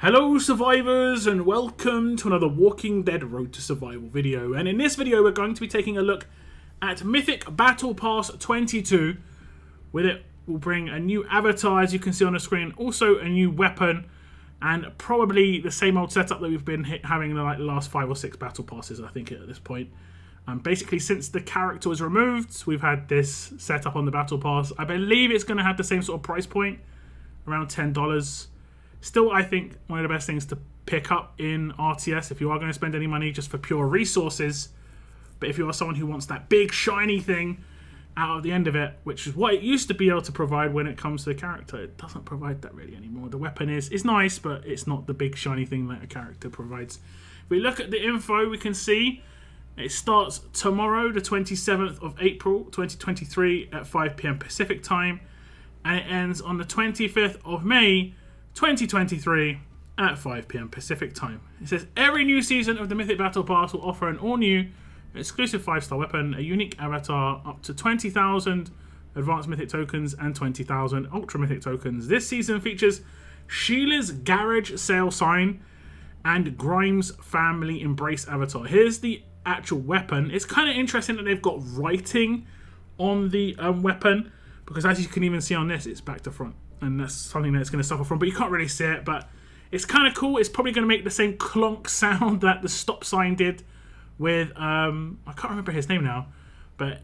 Hello survivors and welcome to another Walking Dead Road to Survival video, and in this video we're going to be taking a look at Mythic Battle Pass 22. With it we'll bring a new avatar, as you can see on the screen, also a new weapon, and probably the same old setup that we've been having in the last 5 or 6 battle passes, I think, at this point. Basically, since the character was removed, we've had this setup on the battle pass. I believe it's going to have the same sort of price point, around $10. Still, I think one of the best things to pick up in RTS if you are going to spend any money just for pure resources. But if you are someone who wants that big shiny thing out of the end of it, which is what it used to be able to provide when it comes to the character, it doesn't provide that really anymore. The weapon is nice, but it's not the big shiny thing that a character provides. If we look at the info, we can see it starts tomorrow, the 27th of April 2023 at 5 PM Pacific time, and it ends on the 25th of May 2023 at 5 PM Pacific time. It says every new season of the Mythic Battle Pass will offer an all-new exclusive 5-star weapon, a unique avatar, up to 20,000 advanced mythic tokens and 20,000 ultra mythic tokens. This season features Sheila's garage sale sign and Grimes family embrace avatar. Here's the actual weapon. It's kind of interesting that they've got writing on the weapon, because as you can even see on this, it's back to front. And that's something that it's going to suffer from, but you can't really see it. But it's kind of cool. It's probably going to make the same clonk sound that the stop sign did with, I can't remember his name now, but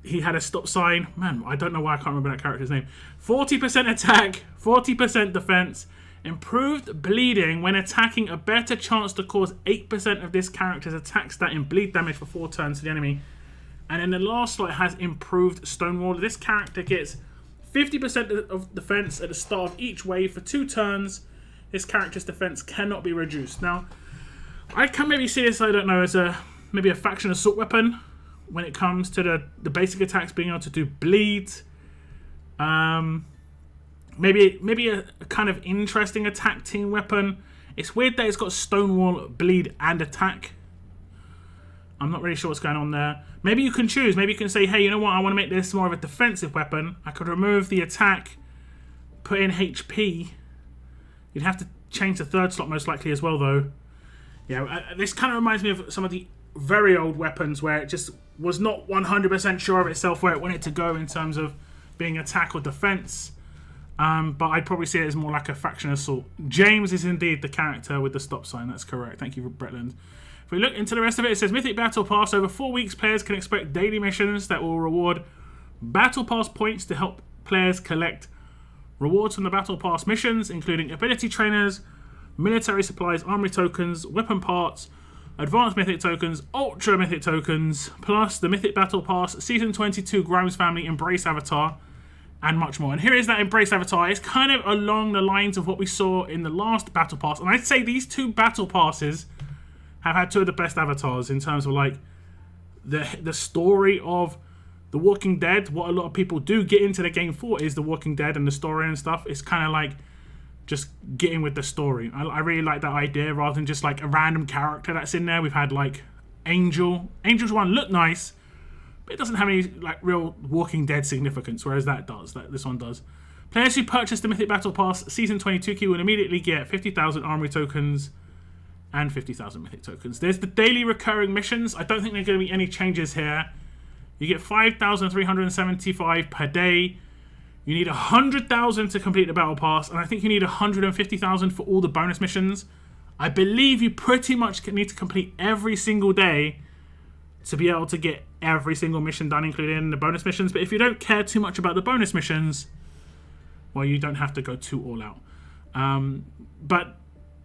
he had a stop sign. Man, I don't know why I can't remember that character's name. 40% attack, 40% defense, improved bleeding when attacking, a better chance to cause 8% of this character's attack stat in bleed damage for 4 turns to the enemy. And in the last slot, it has improved Stonewall. This character gets 50% of defense at the start of each wave for 2 turns. This character's defense cannot be reduced. Now, I can maybe see this, I don't know, as maybe a faction assault weapon when it comes to the basic attacks being able to do bleed. Maybe a kind of interesting attack team weapon. It's weird that it's got Stonewall, bleed, and attack. I'm not really sure what's going on there. Maybe you can choose. Maybe you can say, hey, you know what? I want to make this more of a defensive weapon. I could remove the attack, put in HP. You'd have to change the 3rd slot most likely as well, though. Yeah, this kind of reminds me of some of the very old weapons where it just was not 100% sure of itself where it wanted to go in terms of being attack or defense. But I'd probably see it as more like a faction assault. James is indeed the character with the stop sign. That's correct. Thank you, Bretland. If we look into the rest of it, it says Mythic Battle Pass. Over 4 weeks, players can expect daily missions that will reward Battle Pass points to help players collect rewards from the Battle Pass missions, including ability trainers, military supplies, armory tokens, weapon parts, advanced mythic tokens, ultra mythic tokens, plus the Mythic Battle Pass Season 22 Grimes Family Embrace Avatar, and much more. And here is that Embrace Avatar. It's kind of along the lines of what we saw in the last Battle Pass, and I'd say these 2 Battle Passes have had 2 of the best avatars in terms of like the story of The Walking Dead. What a lot of people do get into the game for is The Walking Dead and the story and stuff. It's kind of like just getting with the story. I really like that idea rather than just like a random character that's in there. We've had like Angel. Angel's one looked nice, but it doesn't have any like real Walking Dead significance, whereas this one does. Players who purchase the Mythic Battle Pass Season 22 key will immediately get 50,000 armory tokens and 50,000 mythic tokens. There's the daily recurring missions. I don't think there are going to be any changes here. You get 5,375 per day. You need 100,000 to complete the Battle Pass, and I think you need 150,000 for all the bonus missions. I believe you pretty much need to complete every single day to be able to get every single mission done, including the bonus missions. But if you don't care too much about the bonus missions, well, you don't have to go too all out. But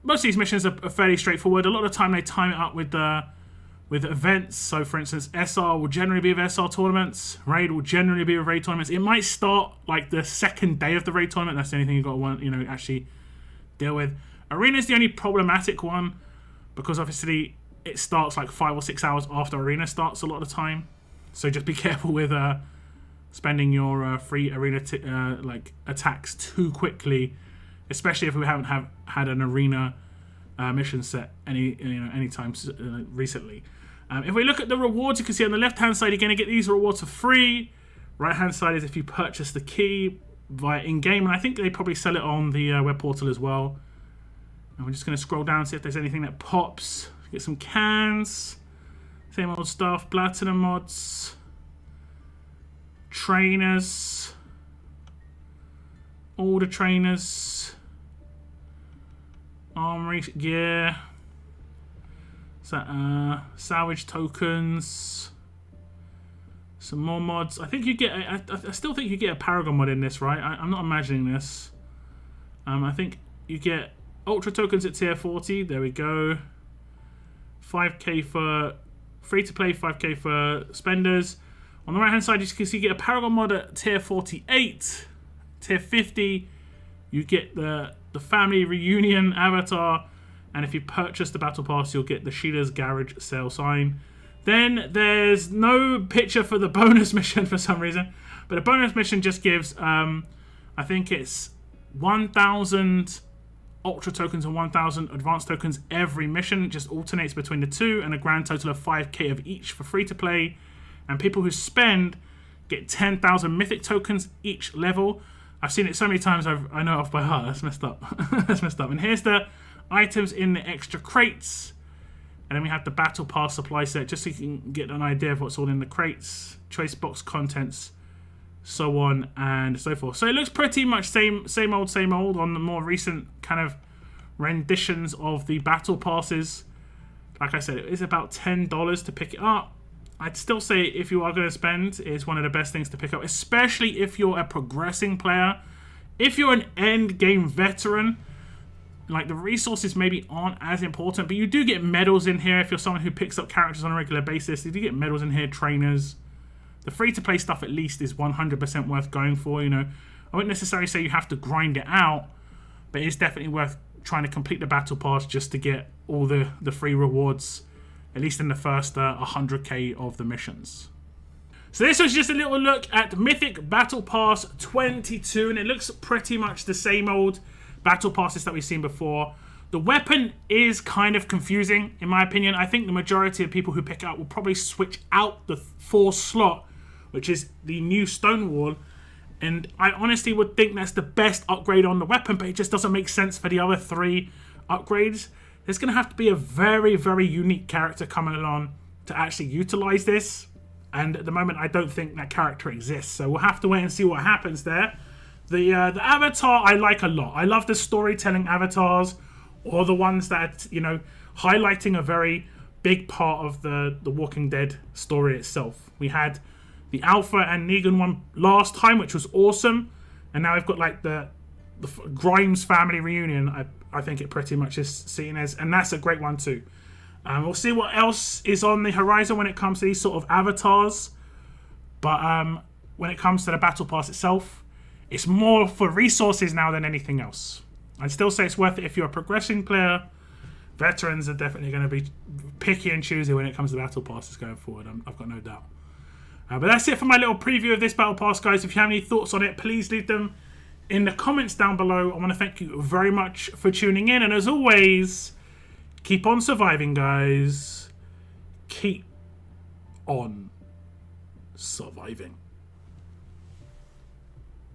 most of these missions are fairly straightforward. A lot of the time they time it up with events. So, for instance, SR will generally be with SR tournaments. Raid will generally be with Raid tournaments. It might start like the 2nd day of the Raid tournament. That's the only thing you've got to want, actually deal with. Arena is the only problematic one because obviously it starts like 5 or 6 hours after Arena starts a lot of the time. So just be careful with spending your free Arena like attacks too quickly, especially if we haven't had an Arena mission set anytime recently. If we look at the rewards, you can see on the left-hand side, you're going to get these rewards for free. Right-hand side is if you purchase the key via in-game, and I think they probably sell it on the web portal as well. And we're just going to scroll down, see if there's anything that pops. Get some cans. Same old stuff. Platinum mods. Trainers. All the trainers. Armory gear. So, salvage tokens. Some more mods. I think you get. I still think you get a Paragon mod in this, right? I'm not imagining this. I think you get Ultra tokens at tier 40. There we go. 5k for free to play. 5k for spenders. On the right hand side, you can see you get a Paragon mod at tier 48. Tier 50, you get the family reunion avatar. And if you purchase the Battle Pass, you'll get the Sheila's Garage sale sign. Then there's no picture for the bonus mission for some reason. But the bonus mission just gives, I think it's 1,000 Ultra tokens and 1,000 Advanced tokens every mission. It just alternates between the two, and a grand total of 5k of each for free to play. And people who spend get 10,000 Mythic tokens each level. I've seen it so many times, I know it off by heart. That's messed up. That's messed up. And here's the items in the extra crates. And then we have the Battle Pass supply set, just so you can get an idea of what's all in the crates. Choice box contents, so on and so forth. So it looks pretty much same old on the more recent kind of renditions of the Battle Passes. Like I said, it is about $10 to pick it up. I'd still say if you are going to spend, it's one of the best things to pick up, especially if you're a progressing player. If you're an end game veteran, like the resources maybe aren't as important, but you do get medals in here if you're someone who picks up characters on a regular basis. You do get medals in here, trainers. The free-to-play stuff at least is 100% worth going for, you know. I wouldn't necessarily say you have to grind it out, but it's definitely worth trying to complete the Battle Pass just to get all the free rewards, at least in the first 100k of the missions. So this was just a little look at Mythic Battle Pass 22, and it looks pretty much the same old Battle Passes that we've seen before. The weapon is kind of confusing, in my opinion. I think the majority of people who pick it up will probably switch out the 4 slot, which is the new Stonewall, and I honestly would think that's the best upgrade on the weapon, but it just doesn't make sense for the other 3 upgrades. There's going to have to be a very, very unique character coming along to actually utilize this, and at the moment I don't think that character exists, so we'll have to wait and see what happens there. The avatar I like a lot. I love the storytelling avatars, or the ones that, you know, highlighting a very big part of the Walking Dead story itself. We had the Alpha and Negan one last time, which was awesome, and now we've got like the Grimes family reunion. I think it pretty much is seen as, and that's a great one too. We'll see what else is on the horizon when it comes to these sort of avatars, but when it comes to the Battle Pass itself, it's more for resources now than anything else. I'd still say it's worth it if you're a progressing player. Veterans are definitely going to be picky and choosy when it comes to Battle Passes going forward. I've got no doubt. But that's it for my little preview of this Battle Pass, guys. If you have any thoughts on it, please leave them in the comments down below. I want to thank you very much for tuning in. And as always, keep on surviving, guys. Keep on surviving.